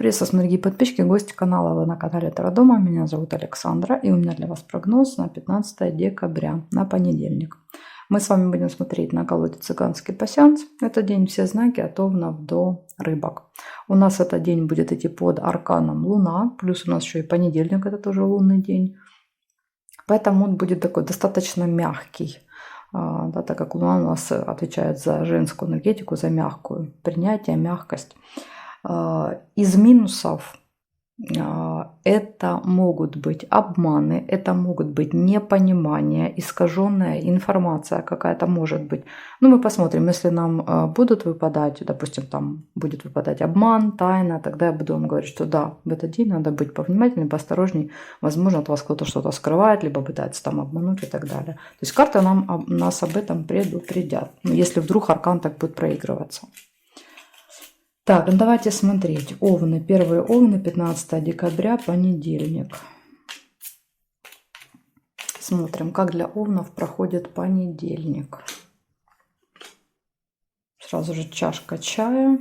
Приветствую, дорогие подписчики, гости канала. Вы на канале Таро Дома. Меня зовут Александра, и у меня для вас прогноз на 15 декабря, на понедельник. Мы с вами будем смотреть на колоде «Цыганский пасьянс». Это день все знаки от овнов до рыбок. У нас этот день будет идти под арканом Луна, плюс у нас еще и понедельник, это тоже лунный день. Поэтому он будет такой достаточно мягкий. Да, так как Луна у нас отвечает за женскую энергетику, за мягкую, принятие, мягкость. Из минусов это могут быть обманы, это могут быть непонимания, искаженная информация какая-то может быть. Ну, мы посмотрим, если нам будут выпадать, допустим, там будет выпадать обман, тайна, тогда я буду вам говорить, что да, в этот день надо быть повнимательнее, поосторожней. Возможно, от вас кто-то что-то скрывает, либо пытается там обмануть и так далее. То есть карты нас об этом предупредят, если вдруг аркан так будет проигрываться. Так, ну давайте смотреть. Овны. Первые овны, 15 декабря, понедельник. Смотрим, как для овнов проходит понедельник. Сразу же чашка чая.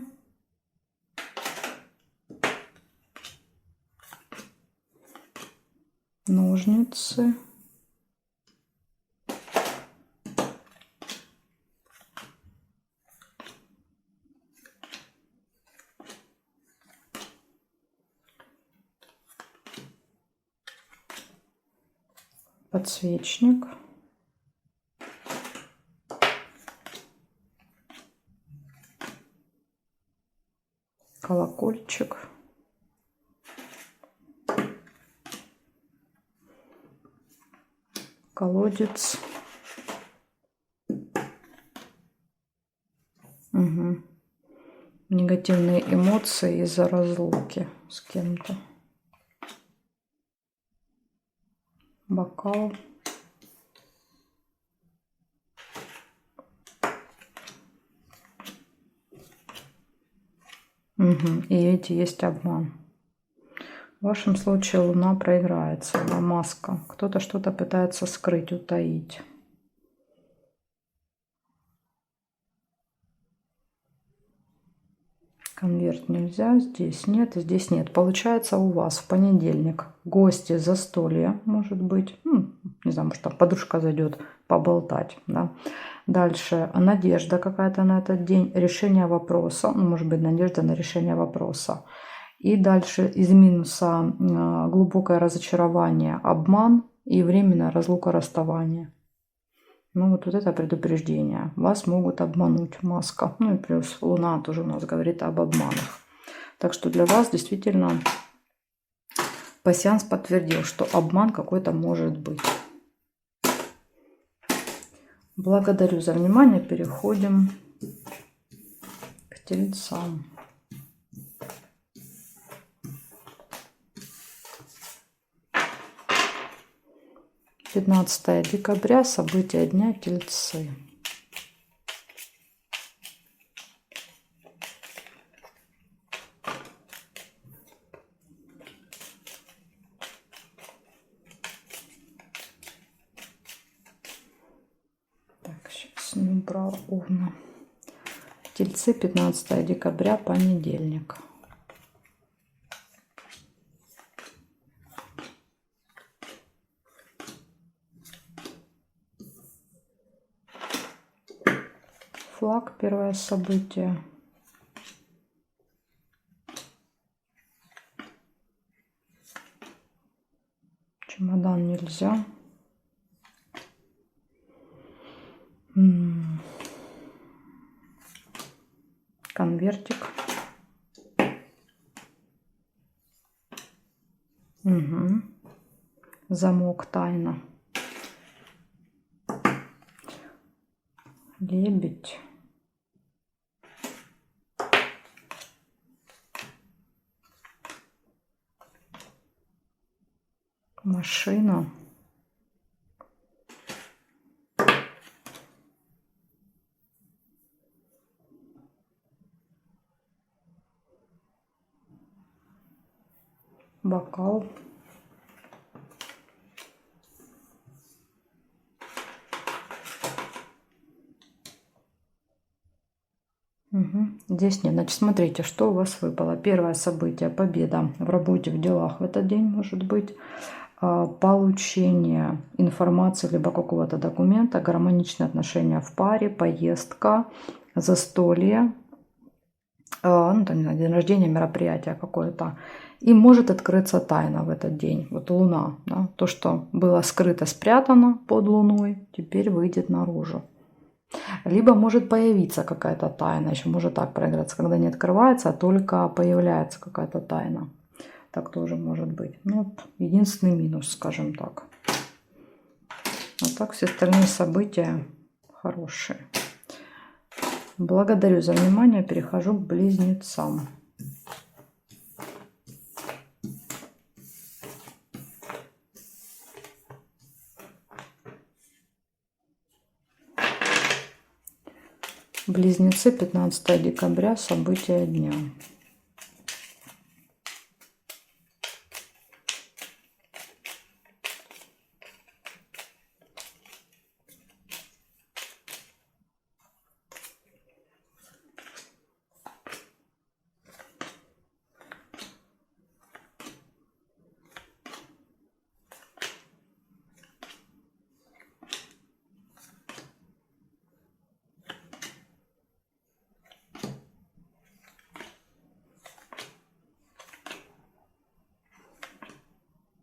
Ножницы. Подсвечник. Колокольчик. Колодец. Угу. Негативные эмоции из-за разлуки с кем-то. Бокал. Угу. И эти есть обман. В вашем случае Луна проиграется, маска. Кто-то что-то пытается скрыть, утаить. Конверт нельзя, здесь нет, здесь нет. Получается, у вас в понедельник гости, застолье, может быть. Не знаю, может там подружка зайдет поболтать. Да? Дальше надежда какая-то на этот день, решение вопроса. Может быть, надежда на решение вопроса. И дальше из минуса глубокое разочарование, обман и временная разлука, расставание. Ну вот это предупреждение. Вас могут обмануть, маска. Ну и плюс Луна тоже у нас говорит об обманах. Так что для вас действительно пасьянс подтвердил, что обман какой-то может быть. Благодарю за внимание. Переходим к тельцам. — 15 декабря, события дня, тельцы. Так, сейчас не убрал овна. Тельцы, 15 декабря, понедельник. Флаг, первое событие. Чемодан нельзя. Конвертик. Угу. Замок, тайна. Лебедь. Машина. Бокал. Здесь нет. Значит, смотрите, что у вас выпало. Первое событие — победа в работе, в делах в этот день может быть. Получение информации либо какого-то документа, гармоничные отношения в паре, поездка, застолье, ну, там, не знаю, день рождения, мероприятие какое-то. И может открыться тайна в этот день. Вот Луна, да, то, что было скрыто, спрятано под Луной, теперь выйдет наружу. Либо может появиться какая-то тайна, еще может так проиграться, когда не открывается, а только появляется какая-то тайна. Так тоже может быть. Ну, вот единственный минус, скажем так. А так все остальные события хорошие. Благодарю за внимание. Перехожу к близнецам. Близнецы, 15 декабря, события дня.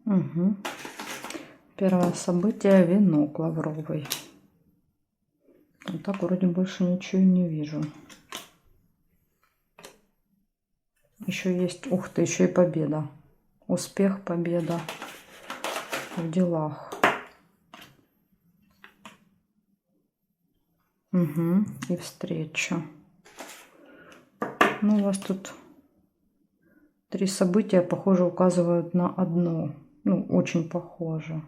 Угу. Первое событие — венок лавровый. Вот так вроде больше ничего не вижу. Еще есть, ух ты, еще и победа. Успех, победа в делах. Угу. И встреча. Ну, у вас тут 3 события, похоже, указывают на одно. Ну, очень похоже.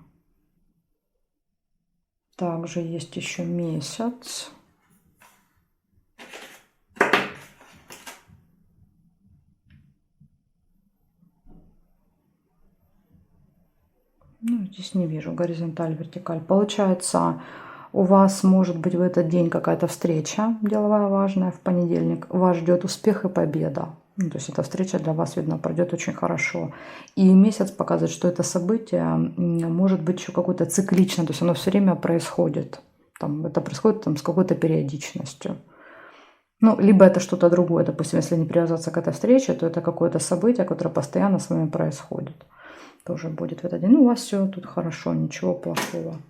Также есть еще месяц. Ну, здесь не вижу горизонталь, вертикаль. Получается, у вас может быть в этот день какая-то встреча деловая важная в понедельник. Вас ждет успех и победа. Ну, то есть эта встреча для вас, видно, пройдет очень хорошо. И месяц показывает, что это событие может быть еще какое-то цикличное. То есть оно все время происходит. Там, это происходит там, с какой-то периодичностью. Ну, либо это что-то другое. Допустим, если не привязаться к этой встрече, то это какое-то событие, которое постоянно с вами происходит. Тоже будет в этот день. Ну, у вас все тут хорошо, ничего плохого.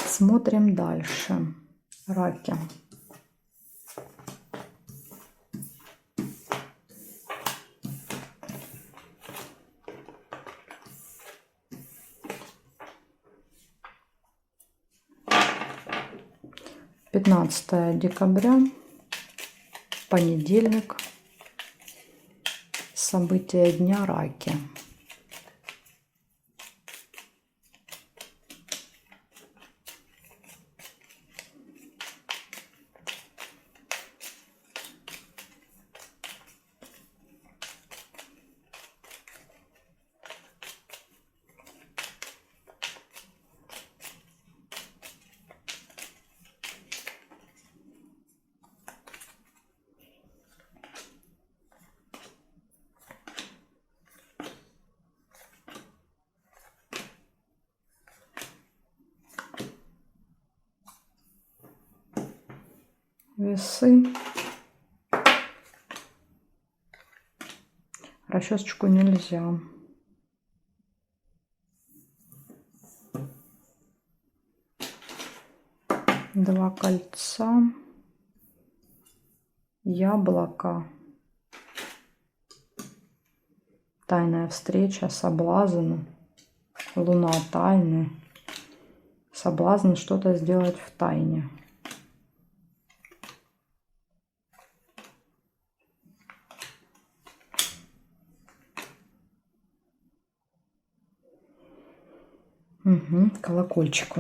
Смотрим дальше. Раки. Пятнадцатое декабря, понедельник. События дня — раки. Весы. Расчесочку нельзя. Два кольца. Яблоко. Тайная встреча, соблазн. Луна тайны. Соблазн что-то сделать в тайне. Угу, колокольчик.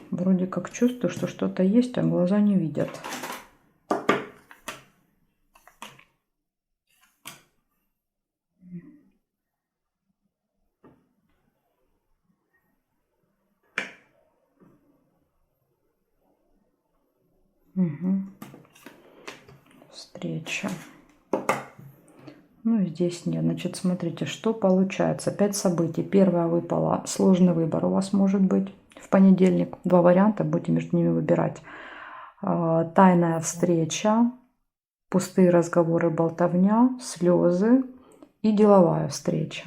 Вроде как чувствую, что что-то есть, а глаза не видят. Угу. встреча. Ну и здесь нет. Значит, смотрите, что получается. 5 событий. Первое выпало. Сложный выбор у вас может быть в понедельник. 2 варианта, будете между ними выбирать. Тайная встреча, пустые разговоры, болтовня, слезы и деловая встреча.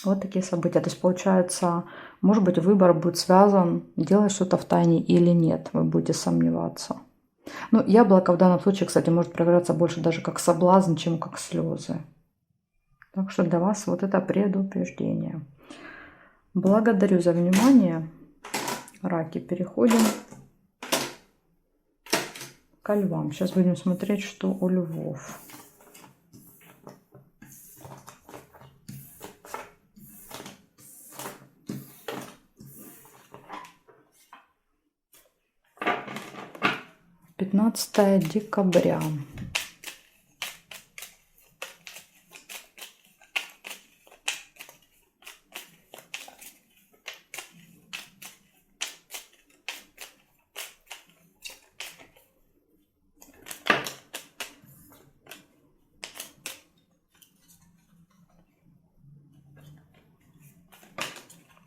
Вот такие события. То есть получается, может быть, выбор будет связан, делать что-то в тайне или нет. Вы будете сомневаться. Ну, яблоко в данном случае, кстати, может проявляться больше даже как соблазн, чем как слезы. Так что для вас вот это предупреждение. Благодарю за внимание. Раки, переходим ко львам. Сейчас будем смотреть, что у львов. Пятнадцатое декабря.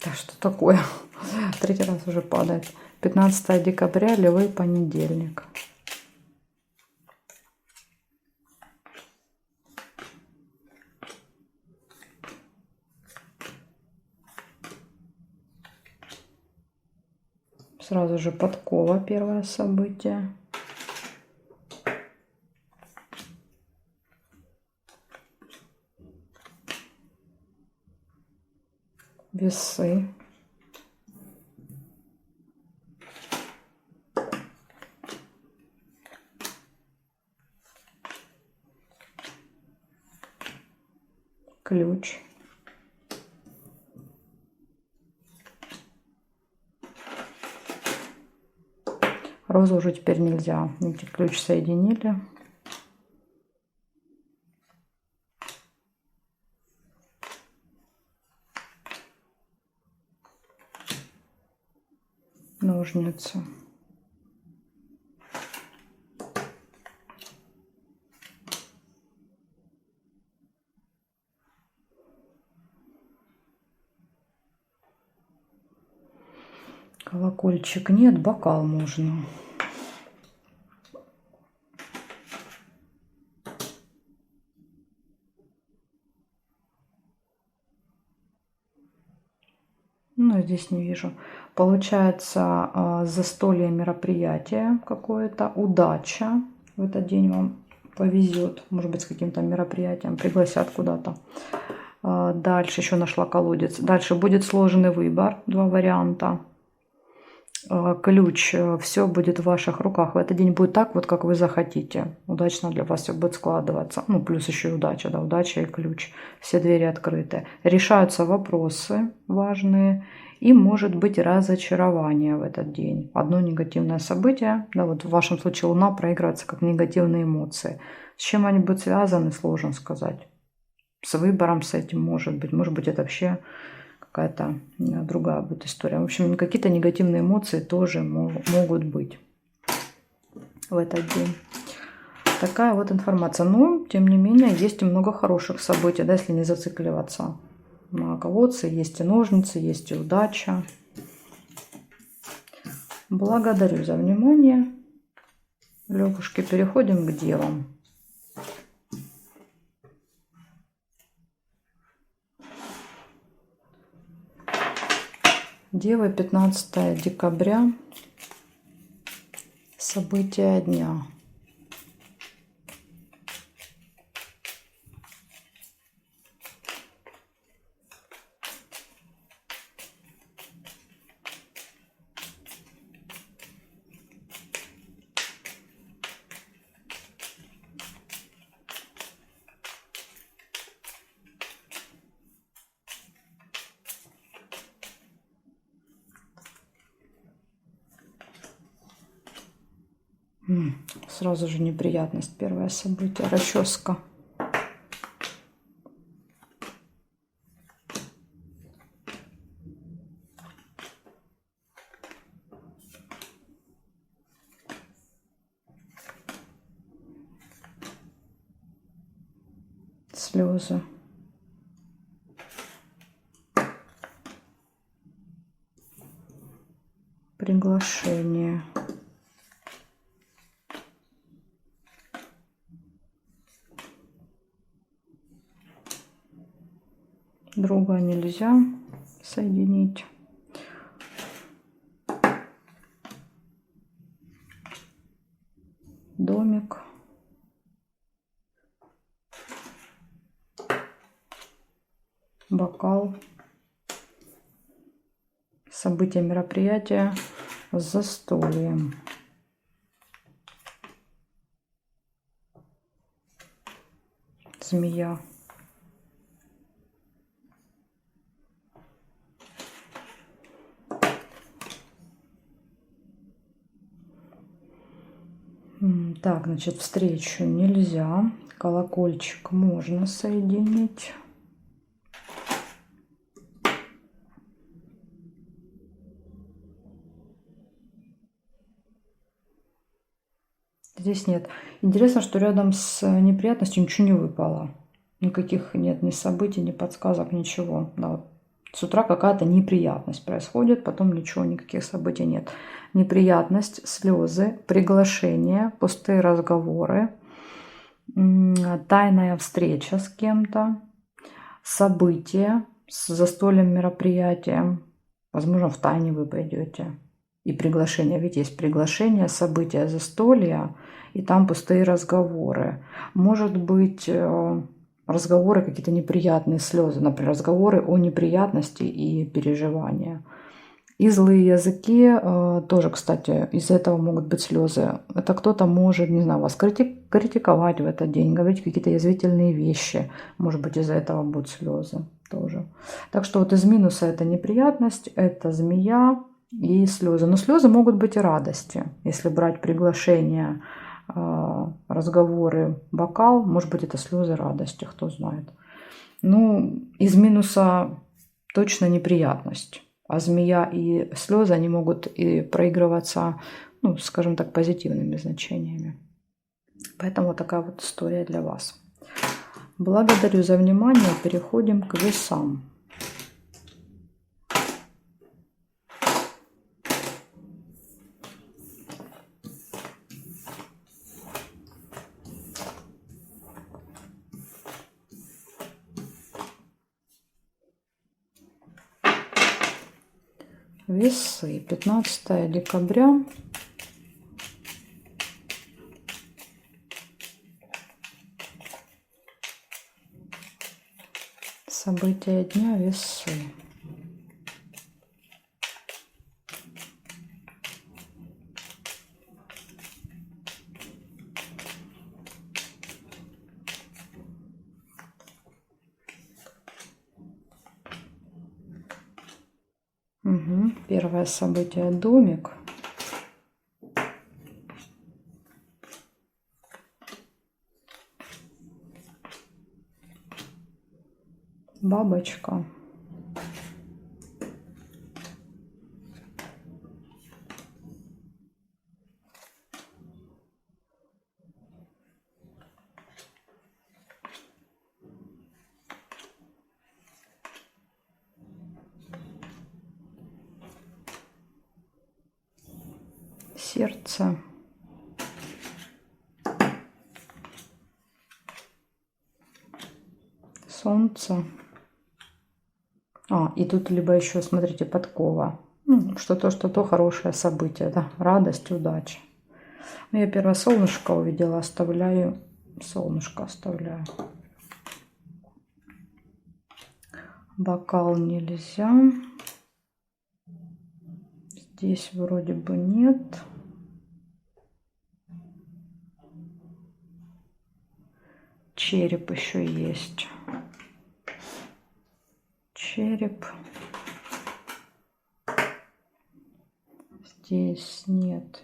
Да что такое? Третий раз уже падает. 15 декабря, львы, понедельник. Сразу же подкова, первое событие. Весы. Ключ. Розу уже теперь нельзя. Видите, ключ соединили. Ножницы. Колокольчик нет, бокал можно. Ну, здесь не вижу. Получается, застолье, мероприятие какое-то, удача. В этот день вам повезет, может быть, с каким-то мероприятием, пригласят куда-то. Дальше еще нашла колодец. Дальше будет сложный выбор, 2 варианта. Ключ, все будет в ваших руках. В этот день будет так, вот как вы захотите. Удачно для вас все будет складываться. Ну, плюс еще и удача, да, удача и ключ. Все двери открыты. Решаются вопросы важные. И может быть разочарование в этот день. Одно негативное событие, да, вот в вашем случае Луна проигрывается как негативные эмоции. С чем они будут связаны, сложно сказать. С выбором, с этим может быть это вообще какая-то другая будет история. В общем, какие-то негативные эмоции тоже могут быть в этот день. Такая вот информация. Но, тем не менее, есть и много хороших событий, да, если не зацикливаться на колодце. Есть и ножницы, есть и удача. Благодарю за внимание. Левушки, переходим к девам. Девы, 15 декабря. События дня. Сразу же неприятность. Первое событие. Расческа. слезы. Приглашение. Друга нельзя соединить. Домик. Бокал. События, мероприятия с застольем. Змея. Так, значит, встречу нельзя. Колокольчик можно соединить. Здесь нет. Интересно, что рядом с неприятностью ничего не выпало. Никаких нет ни событий, ни подсказок, ничего. Да, вот с утра какая-то неприятность происходит, потом ничего, никаких событий нет. Неприятность, слезы, приглашение, пустые разговоры, тайная встреча с кем-то, событие с застольем, мероприятием. Возможно, в тайне вы пойдете. И приглашение, ведь есть приглашение, события, застолья, и там пустые разговоры. Может быть, разговоры какие-то неприятные, слезы, например, разговоры о неприятности и переживания. И злые языки тоже, кстати, из-за этого могут быть слезы. Это кто-то может, не знаю, вас критиковать в этот день, говорить какие-то язвительные вещи. Может быть, из-за этого будут слезы тоже. Так что вот из минуса это неприятность, это змея и слезы. Но слезы могут быть и радости. Если брать приглашение, разговоры, бокал, может быть, это слезы радости, кто знает. Ну, из минуса точно неприятность. А змея и слезы, они могут и проигрываться, ну, скажем так, позитивными значениями. Поэтому вот такая вот история для вас. Благодарю за внимание. Переходим к весам. Весы. 15 декабря. События дня. Весы. Угу. Первое событие — домик. Бабочка. Сердце. Солнце. И тут либо еще, смотрите, подкова. Ну, что-то хорошее событие, да, радость, удача. Ну, я первое солнышко увидела, оставляю. Солнышко оставляю. Бокал нельзя. Здесь вроде бы нет. Череп еще есть. Череп. Здесь нет.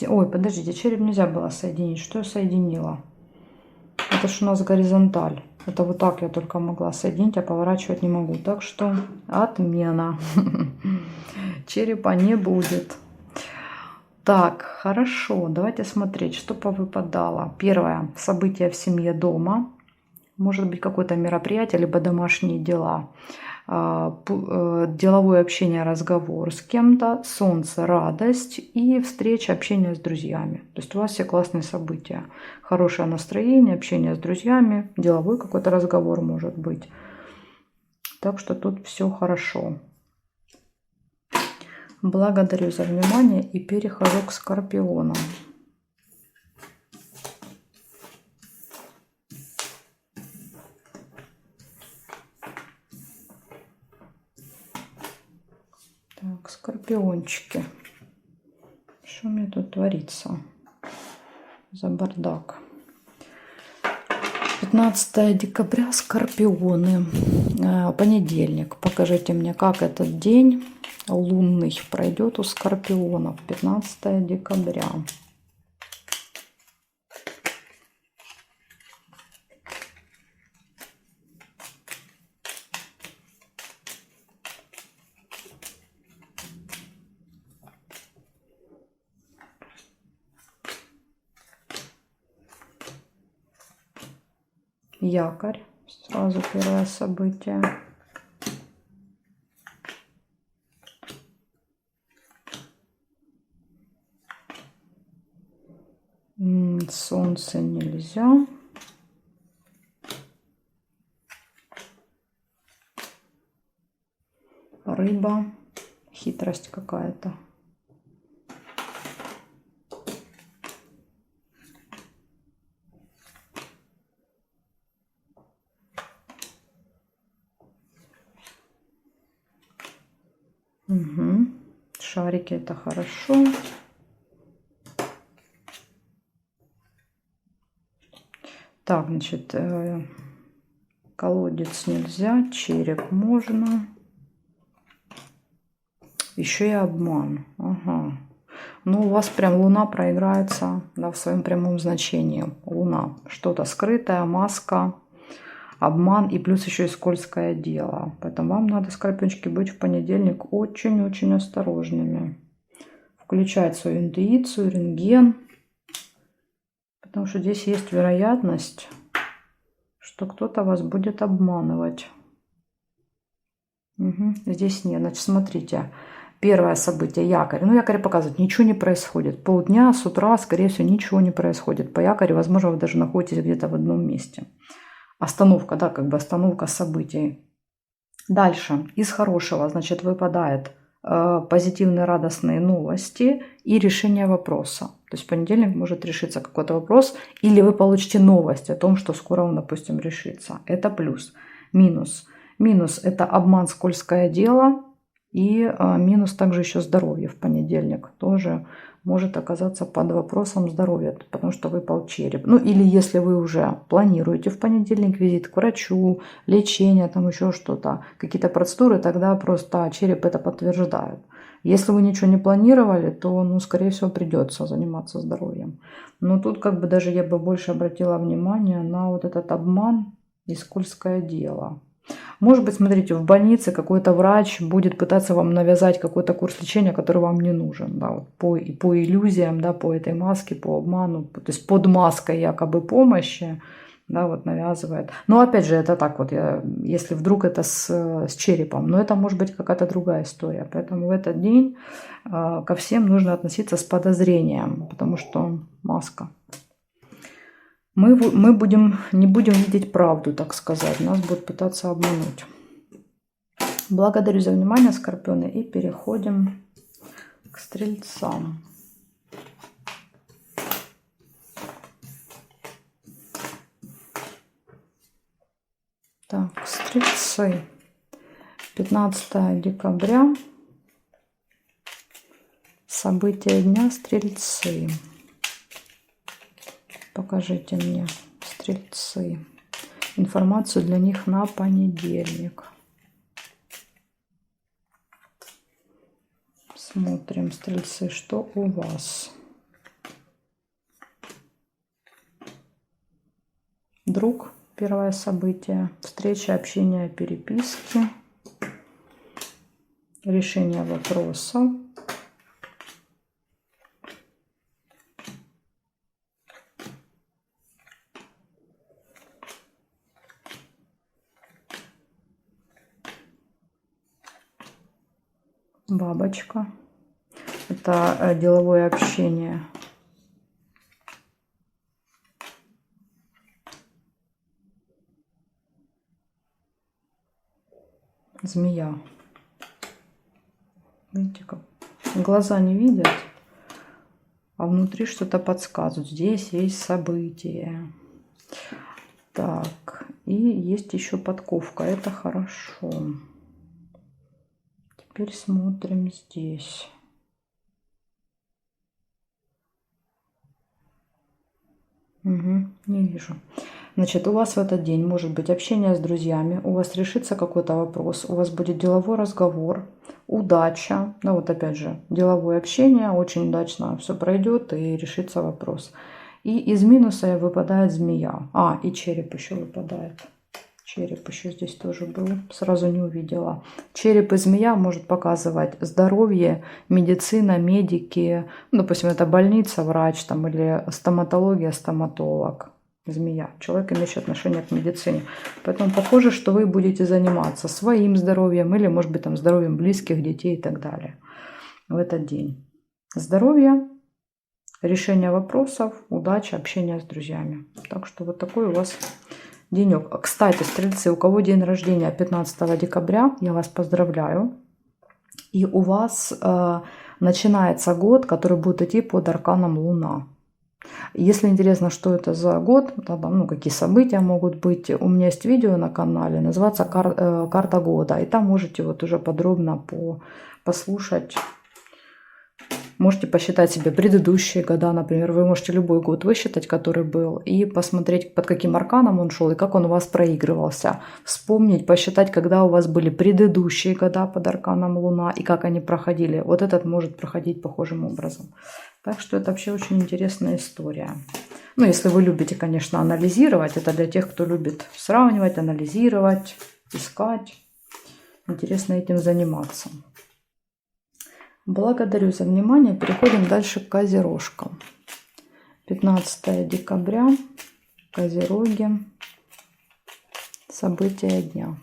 Ой, подождите, череп нельзя было соединить. Что я соединила? Это ж у нас горизонталь. Это вот так я только могла соединить, а поворачивать не могу. Так что отмена. черепа не будет. Так, хорошо, давайте смотреть, что повыпадало. Первое, событие в семье, дома. Может быть, какое-то мероприятие, либо домашние дела. Деловое общение, разговор с кем-то, солнце, радость и встреча, общение с друзьями. То есть у вас все классные события. Хорошее настроение, общение с друзьями, деловой какой-то разговор может быть. Так что тут все хорошо. Благодарю за внимание и перехожу к Скорпионам. Так, скорпиончики. Что у меня тут творится за бардак? 15 декабря, скорпионы. Понедельник. Покажите мне, как этот день лунный пройдет у скорпионов. 15 декабря. Якорь. Сразу первое событие. Солнце нельзя. Рыба. Хитрость какая-то. Угу. Шарики — это хорошо. Так, значит, колодец нельзя, череп можно. Еще и обман. Ага. Ну, у вас прям Луна проиграется, да, в своем прямом значении. Луна. Что-то скрытое, маска, обман и плюс еще и скользкое дело. Поэтому вам надо, скорпиончики, быть в понедельник очень-очень осторожными. Включать свою интуицию, рентген. Потому что здесь есть вероятность, что кто-то вас будет обманывать. Угу. Здесь нет. Значит, смотрите. Первое событие — якорь. Ну, якорь показывает, ничего не происходит. Полдня с утра, скорее всего, ничего не происходит. По якорю, возможно, вы даже находитесь где-то в одном месте. Остановка, да, как бы остановка событий. Дальше. Из хорошего, значит, выпадает позитивные, радостные новости и решение вопроса. То есть в понедельник может решиться какой-то вопрос, или вы получите новость о том, что скоро он, допустим, решится. Это плюс. Минус. Минус — это обман, скользкое дело. И минус также еще здоровье в понедельник. Тоже может оказаться под вопросом здоровья, потому что выпал череп. Ну или если вы уже планируете в понедельник визит к врачу, лечение, там еще что-то, какие-то процедуры, тогда просто череп это подтверждает. Если вы ничего не планировали, то, ну, скорее всего, придется заниматься здоровьем. Но тут как бы даже я бы больше обратила внимание на вот этот обман и скользкое дело. Может быть, смотрите, в больнице какой-то врач будет пытаться вам навязать какой-то курс лечения, который вам не нужен. Да, вот по иллюзиям, да, по этой маске, по обману, то есть под маской якобы помощи, да, вот навязывает. Но опять же, это так вот, если вдруг это с черепом, но это может быть какая-то другая история. Поэтому в этот день ко всем нужно относиться с подозрением, потому что маска. Мы не будем видеть правду, так сказать. Нас будут пытаться обмануть. Благодарю за внимание, скорпионы. И переходим к стрельцам. Так, стрельцы. 15 декабря. События дня — стрельцы. Покажите мне, стрельцы, информацию для них на понедельник. Смотрим, стрельцы, что у вас. Друг, первое событие. Встреча, общение, переписки. решение вопросов. Бабочка. Это деловое общение. Змея. Видите, как глаза не видят, а внутри что-то подсказывают. Здесь есть событие. Так, и есть еще подковка. Это хорошо. Теперь смотрим здесь. Угу, не вижу. Значит, у вас в этот день может быть общение с друзьями, у вас решится какой-то вопрос, у вас будет деловой разговор, удача. Да, вот опять же, деловое общение, очень удачно все пройдет и решится вопрос. И из минуса выпадает змея. А, и череп еще выпадает. Череп еще здесь тоже был, сразу не увидела. Череп и змея может показывать здоровье, медицина, медики. Ну, допустим, это больница, врач там, или стоматология, стоматолог. Змея. Человек, имеющий отношение к медицине. Поэтому похоже, что вы будете заниматься своим здоровьем или, может быть, там, здоровьем близких, детей и так далее в этот день. Здоровье, решение вопросов, удача, общение с друзьями. Так что вот такой у вас денек. Кстати, стрельцы, у кого день рождения 15 декабря, я вас поздравляю. И у вас начинается год, который будет идти под арканом Луна. Если интересно, что это за год, ну, какие события могут быть, у меня есть видео на канале, называется «Карта года». И там можете вот уже подробно послушать. Можете посчитать себе предыдущие года, например. Вы можете любой год высчитать, который был, и посмотреть, под каким арканом он шел и как он у вас проигрывался. Вспомнить, посчитать, когда у вас были предыдущие года под арканом Луна и как они проходили. Вот этот может проходить похожим образом. Так что это вообще очень интересная история. Ну, если вы любите, конечно, анализировать. Это для тех, кто любит сравнивать, анализировать, искать. Интересно этим заниматься. Благодарю за внимание. Переходим дальше к козерожкам. 15 декабря. Козероги. События дня.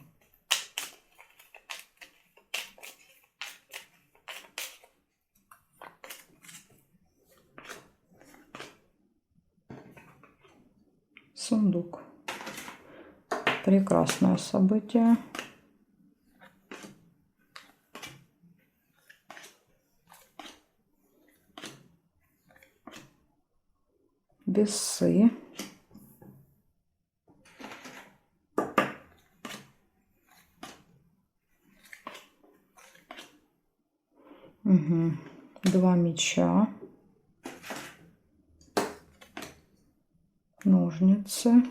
Сундук. Прекрасное событие. Весы. Угу. 2 меча. Ножницы.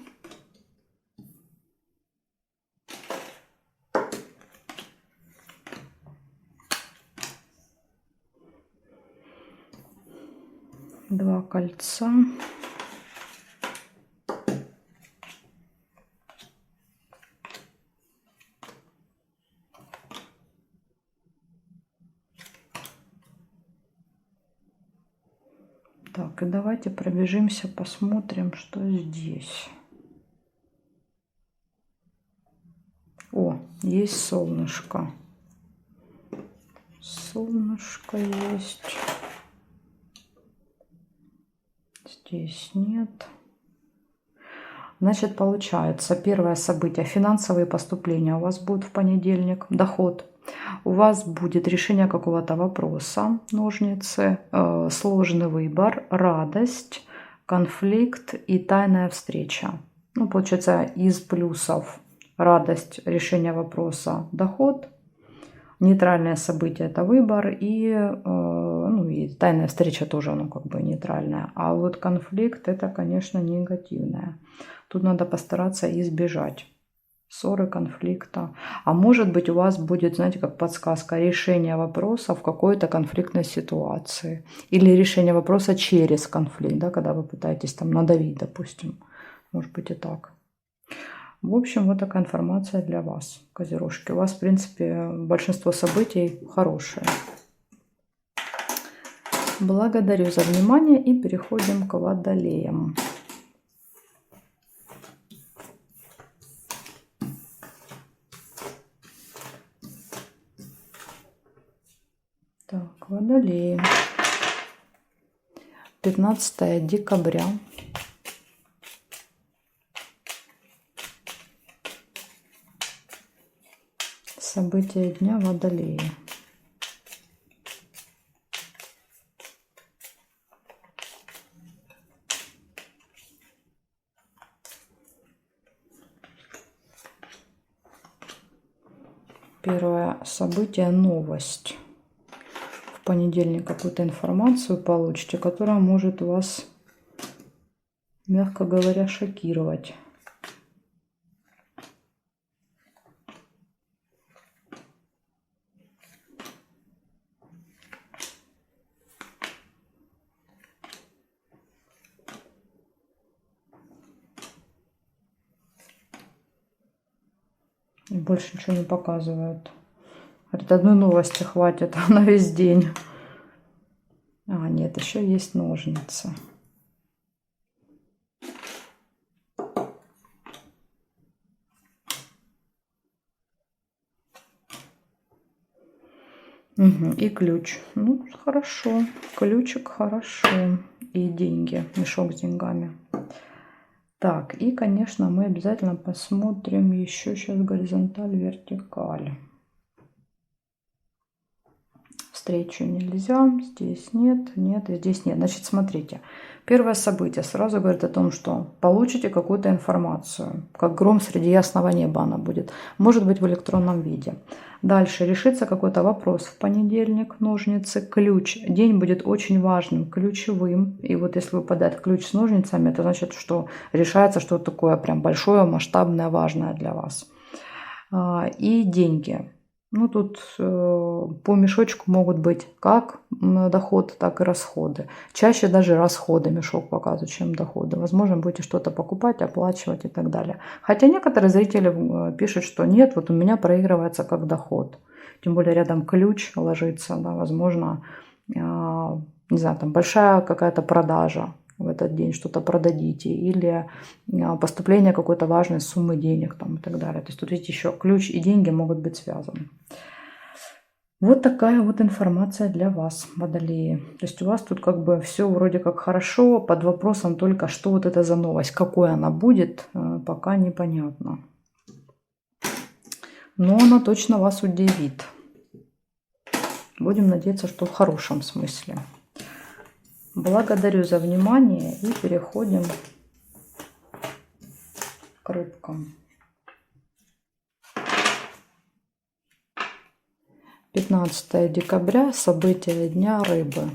Два кольца. Так, и давайте пробежимся, посмотрим, что здесь. О, есть солнышко. Солнышко есть. Здесь нет. Значит, получается, первое событие. Финансовые поступления у вас будут в понедельник. Доход. У вас будет решение какого-то вопроса. Ножницы. Сложный выбор. Радость. Конфликт и тайная встреча. Ну, получается, из плюсов. Радость, решение вопроса, доход. Нейтральное событие – это выбор. И, ну, и тайная встреча тоже, ну, как бы нейтральная. А вот конфликт – это, конечно, негативное. Тут надо постараться избежать ссоры, конфликта. А может быть, у вас будет, знаете, как подсказка, решение вопроса в какой-то конфликтной ситуации. Или решение вопроса через конфликт, да, когда вы пытаетесь там надавить, допустим. Может быть и так. В общем, вот такая информация для вас, козерожки. У вас, в принципе, большинство событий хорошие. Благодарю за внимание и переходим к водолеям. Так, водолеи. 15 декабря. События дня водолеи. Первое событие — новость. В понедельник какую-то информацию получите, которая может вас, мягко говоря, шокировать. И больше ничего не показывают. Говорит, одной новости хватит на весь день. А, нет, еще есть ножницы. Угу, и ключ. Ну, хорошо. Ключик хорошо. И деньги. Мешок с деньгами. Так, и, конечно, мы обязательно посмотрим еще сейчас горизонталь, вертикаль. Встречу нельзя, здесь нет, нет, и здесь нет. Значит, смотрите, первое событие сразу говорит о том, что получите какую-то информацию, как гром среди ясного неба она будет, может быть в электронном виде. Дальше решится какой-то вопрос в понедельник, ножницы, ключ. День будет очень важным, ключевым. И вот если выпадает ключ с ножницами, это значит, что решается что-то такое прям большое, масштабное, важное для вас. И деньги. Ну, тут по мешочку могут быть как доход, так и расходы. Чаще даже расходы мешок показывает, чем доходы. Возможно, будете что-то покупать, оплачивать и так далее. Хотя некоторые зрители пишут, что нет, вот у меня проигрывается как доход. Тем более рядом ключ ложится, да, возможно, не знаю, там большая какая-то продажа. В этот день что-то продадите, или поступление какой-то важной суммы денег там, и так далее. То есть тут видите, еще ключ и деньги могут быть связаны. Вот такая вот информация для вас, водолеи. То есть у вас тут как бы все вроде как хорошо, под вопросом только, что вот это за новость, какой она будет, пока непонятно. Но она точно вас удивит. Будем надеяться, что в хорошем смысле. Благодарю за внимание и переходим к рыбкам. 15 декабря, события дня рыбы.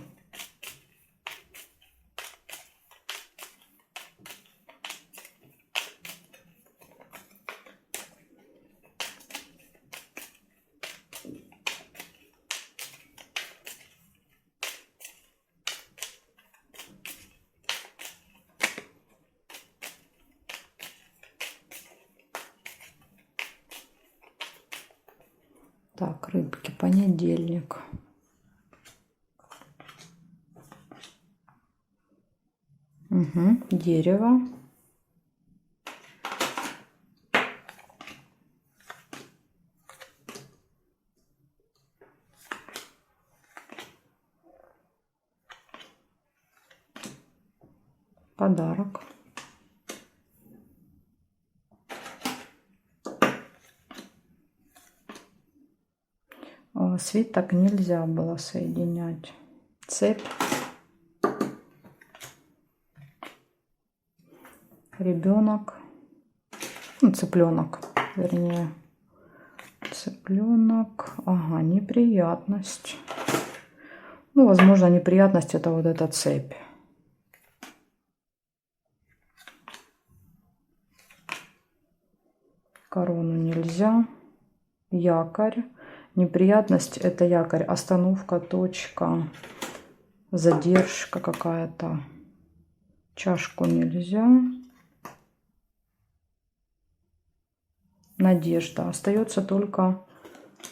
Так, рыбки, понедельник. Угу, дерево. Подарок. Свиток нельзя было соединять. Цепь. Ребенок. Ну, цыпленок, вернее. Цыпленок. Ага, неприятность. Ну, возможно, неприятность это вот эта цепь. Корону нельзя. Якорь. Неприятность это якорь. Остановка, точка, задержка какая-то. Чашку нельзя. надежда. Остается только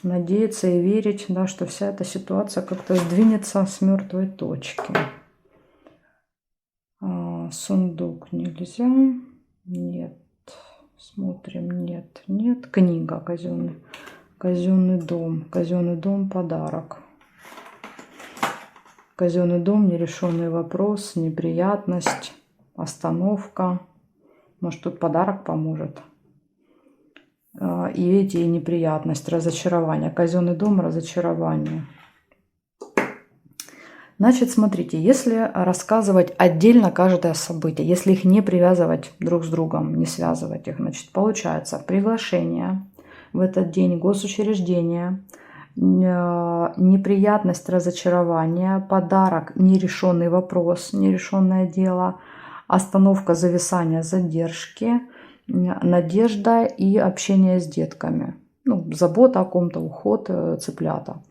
надеяться и верить, да, что вся эта ситуация как-то сдвинется с мертвой точки. Сундук нельзя. Нет. Смотрим. Нет. Нет. Книга казенный. Казенный дом. Казенный дом подарок. Казенный дом, нерешенный вопрос, неприятность, остановка. Может, тут подарок поможет. И эти неприятности, разочарование. Казенный дом, разочарование. Значит, смотрите, если рассказывать отдельно каждое событие, если их не привязывать друг с другом, не связывать их, значит, получается приглашение в этот день, госучреждение, неприятность, разочарование, подарок, нерешенный вопрос, нерешенное дело, остановка, зависание, задержки, надежда и общение с детками. Ну, забота о ком-то, уход, цыплята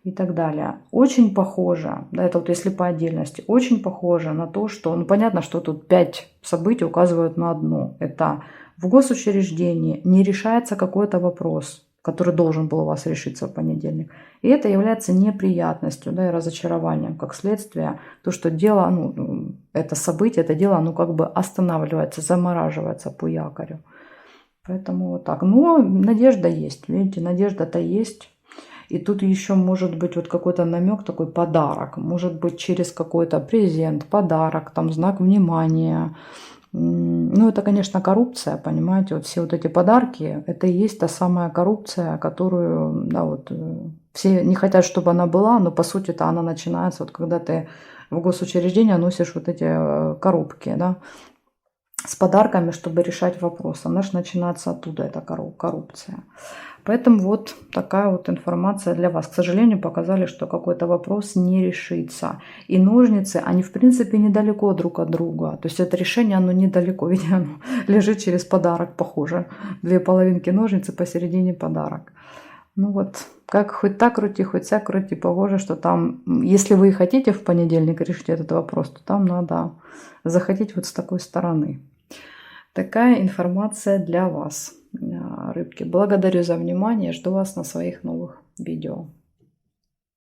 и так далее. Очень похоже, да, это вот если по отдельности, очень похоже на то, что, ну, понятно, что тут 5 событий указывают на одно. Это в госучреждении не решается какой-то вопрос, который должен был у вас решиться в понедельник. И это является неприятностью, да, и разочарованием, как следствие. То, что дело, ну, это событие, это дело, оно как бы останавливается, замораживается по якорю. Поэтому вот так. Но надежда есть, видите, надежда-то есть. И тут еще может быть вот какой-то намек, такой подарок. Может быть через какой-то презент, подарок, там знак внимания. Ну, это, конечно, коррупция, понимаете, вот все вот эти подарки, это и есть та самая коррупция, которую, да, вот, все не хотят, чтобы она была, но по сути-то она начинается, вот когда ты в госучреждение носишь вот эти коробки, да, с подарками, чтобы решать вопрос. Она же начинается оттуда, эта коррупция. Поэтому вот такая вот информация для вас. К сожалению, показали, что какой-то вопрос не решится. И ножницы, они в принципе недалеко друг от друга. То есть это решение, оно недалеко. Ведь оно лежит через подарок, похоже. 2 половинки ножницы, посередине подарок. Ну вот, как хоть так крути, хоть сяк крути, похоже, что там, если вы хотите в понедельник решить этот вопрос, то там надо заходить вот с такой стороны. Такая информация для вас, рыбки. Благодарю за внимание. Жду вас на своих новых видео.